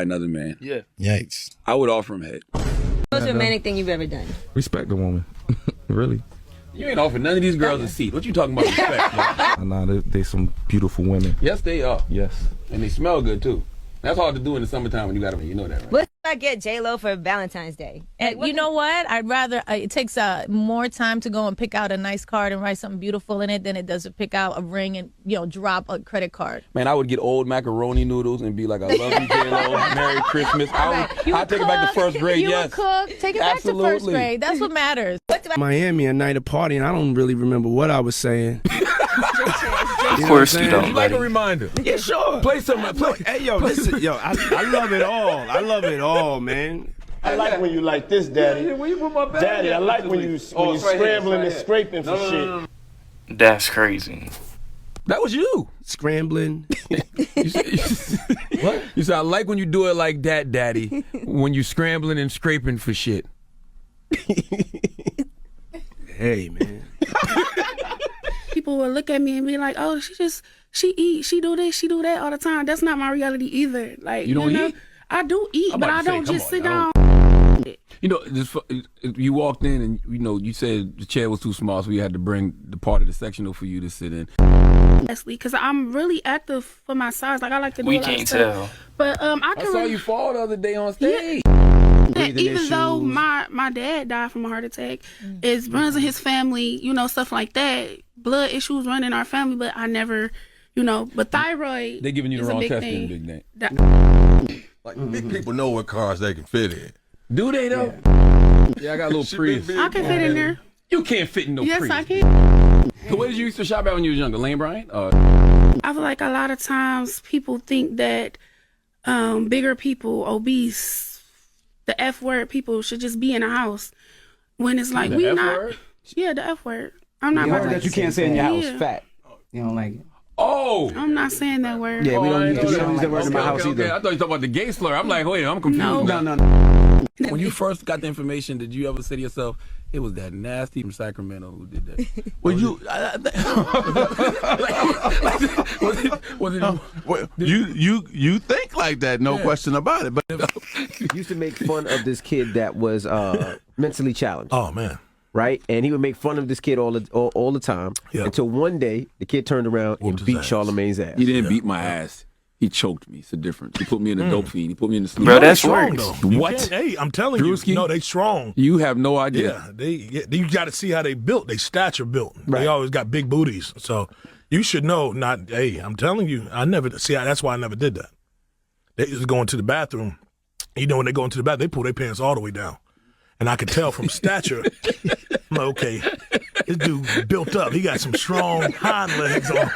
Another man. Yeah. Yikes. I would offer him head. Most romantic thing you've ever done? Respect the woman. Really. You ain't offered none of these girls a seat. What you talking about respect, man? Nah, they some beautiful women. Yes, they are. Yes. And they smell good, too. That's hard to do in the summertime when you got them. You know that, right? What if I get J-Lo for Valentine's Day? And you know what? I'd rather, it takes more time to go and pick out a nice card and write something beautiful in it than it does to pick out a ring and, drop a credit card. Man, I would get old macaroni noodles and be like, I love you, J-Lo. Merry Christmas. I'd take it back to first grade, you yes. would cook. Take it back to first grade. That's what matters. Miami, a night of party, and I don't really remember what I was saying. Of course you don't. You like a reminder? Yeah, sure. Play some. Hey, yo, listen, I love it all. I love it all, man. I like when you like this, Daddy. Yeah, when you put my back Daddy, I like when you scrambling and scraping for shit. That's crazy. That was you. Scrambling. What? You said, I like when you do it like that, Daddy. When you scrambling and scraping for shit. Hey, man. People will look at me and be like, "Oh, she eat, she do this, she do that all the time." That's not my reality either. Like, You don't eat? I do eat, but I don't just sit down. You know, you walked in and, you said the chair was too small, so we had to bring the part of the sectional for you to sit in. Because I'm really active for my size. Like, I like to do We a lot of can't stuff. tell. But I saw you fall the other day on stage. Even though my dad died from a heart attack, it runs in his family, stuff like that. Blood issues run in our family, but I never, but thyroid. They giving you the is a wrong big testing, thing. big name. Like, big people know what cars they can fit in. Do they though? Yeah, I got a little Prius. I can fit in there. You can't fit in no Yes, Prius. I can. So where did you used to shop at when you was younger? Lane Bryant? I feel like a lot of times people think that bigger people, obese, the F word people should just be in a house. When it's like, The we F not. word? Yeah, the F word. I'm not. The word that you can't say in your house. Yeah. Fat. You don't like it. Oh! I'm not saying that word. Yeah, we I don't didn't use know that word in my house okay. either. I thought you were talking about the gay slur. I'm like, wait, I'm confused. No. No. When you first got the information, did you ever say to yourself, it was that nasty from Sacramento who did that? Well, you think like that, no question about it. But Used to make fun of this kid that was mentally challenged. oh man, Right? And he would make fun of this kid all the time. Yeah. Until one day, the kid turned around and Whooped his beat ass. Charlamagne's ass. He didn't beat my ass. He choked me. It's a difference. He put me in a dope fiend. He put me in the sleep. Bro, that's strong worse. though. What? Hey, I'm telling Drewski? you, no, they strong. You have no idea. Yeah, you got to see how they built. They stature built. Right. They always got big booties. So you should know. Hey, I'm telling you, I never see. That's why I never did that. They just go into the bathroom. When they go into the bathroom, they pull their pants all the way down, and I could tell from stature. I'm like, okay, this dude built up. He got some strong hind legs on.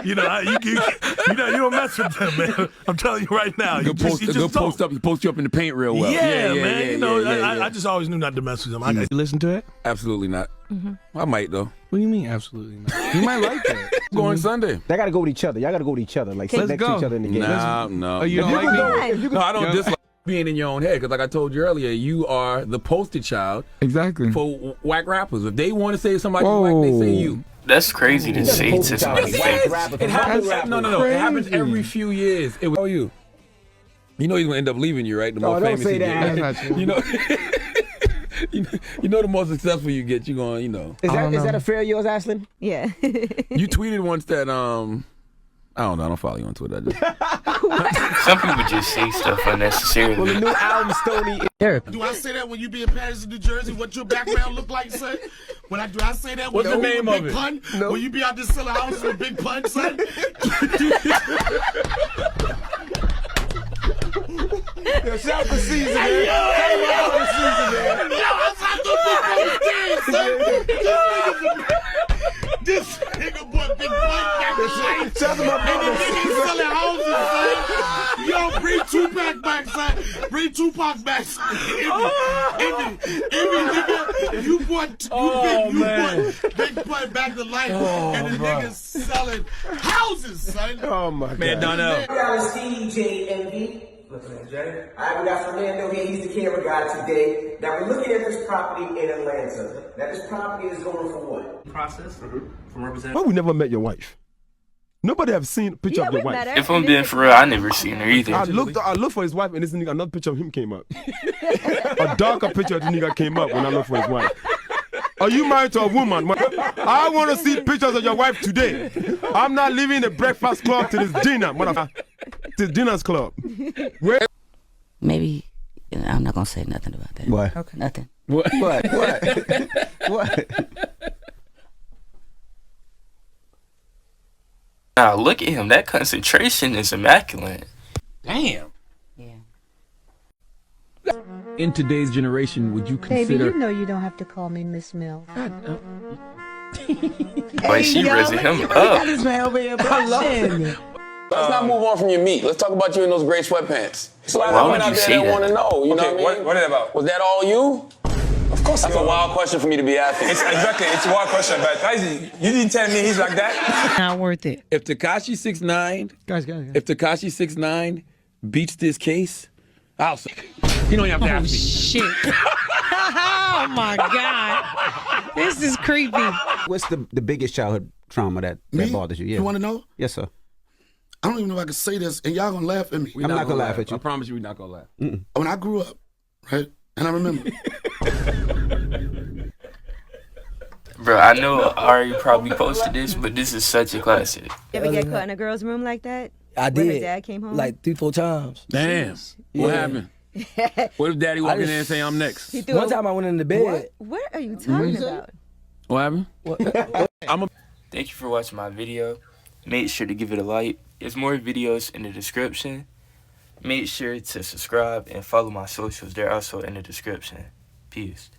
You don't mess with them, man. I'm telling you right now. He post you up in the paint real well. Yeah, man. I just always knew not to mess with them. You listen to it? Absolutely not. I might though. What do you mean, absolutely not? You might like that. Going Sunday. They got to go with each other. Y'all got to go with each other. Like, sit Let's next go. to each other in the game. No. Oh, you don't like me? No, I don't dislike being in your own head because, like I told you earlier, you are the poster child Exactly. for whack rappers. If they want to say somebody's whack, they say you. That's crazy to say to somebody's face. It happens. No. It happens every few years. It was you. You know he's gonna end up leaving you, right? The more don't famous say you that. get. That's not true. You know the more successful you get, you're going, Is that a fear of yours, Ashlyn? Yeah. You tweeted once that I don't know. I don't follow you on Twitter. Some people just say stuff unnecessarily. Well, the new album, Stoney. Do I say that when you be in Patterson, New Jersey? What your background look like, son? Do I say that? What's the name of Big it? Pun? When you be out there selling houses with Big Pun, son? Yo, shout the season, man. Shout the season, man. That's how the big son. This nigga bought Big Pun back in life. Shout to my And the brother. nigga selling houses, son. Yo, bring Tupac back, son. Bring Tupac back, son. Nigga, you bought Big Pun back to life, and the nigga's selling houses, son. Oh, my God. Man, Donnell. CJMV. Listen, Jay. All right, we got Fernando here. He's the camera guy today. Now, we're looking at this property in Atlanta. Now, this property is going for what? Process from representative. Why we never met your wife? Nobody have seen a picture Yeah, of your we wife. met her. If I'm being for real, I never seen her either. I looked for his wife, and this nigga, another picture of him came up. A darker picture of the nigga came up when I looked for his wife. Are you married to a woman? I want to see pictures of your wife today. I'm not leaving the breakfast club to this dinner, motherfucker. To dinner's club. Maybe I'm not gonna say nothing about that. Why? Okay. Nothing. What? What? Now look at him. That concentration is immaculate. Damn. Yeah. In today's generation, would you Baby, consider? you know you don't have to call me Miss Mills. Boy, she raising him up. This man over here blushing. Let's not move on from your meat. Let's talk about you in those gray sweatpants. So Why I know would out you there say that that? want to know. You know what I mean? What is it about? Was that all you? Of course. That's a wild question for me to be asking. It's a wild question, but you didn't tell me he's like that. Not worth it. If Tekashi 6ix9ine, Guys. if Tekashi 6ix9ine beats this case, I'll say. You don't have to ask me. Shit. Oh my God. This is creepy. What's the biggest childhood trauma that bothers you? Yeah. You want to know? Yes, sir. I don't even know if I can say this, and y'all gonna laugh at me. I'm not gonna laugh at you. I promise you, we're not gonna laugh. When I grew up, right, and I remember. Bro, I know Ari probably posted this, but this is such a classic. You ever get caught in a girl's room like that? I When her did. dad came home? Like 3-4 times. Damn. What happened? What if daddy walk in there and say I'm next? He threw One a- time I went in the bed. What are you talking about? What happened? Thank you for watching my video. Make sure to give it a like. There's more videos in the description. Make sure to subscribe and follow my socials. They're also in the description. Peace.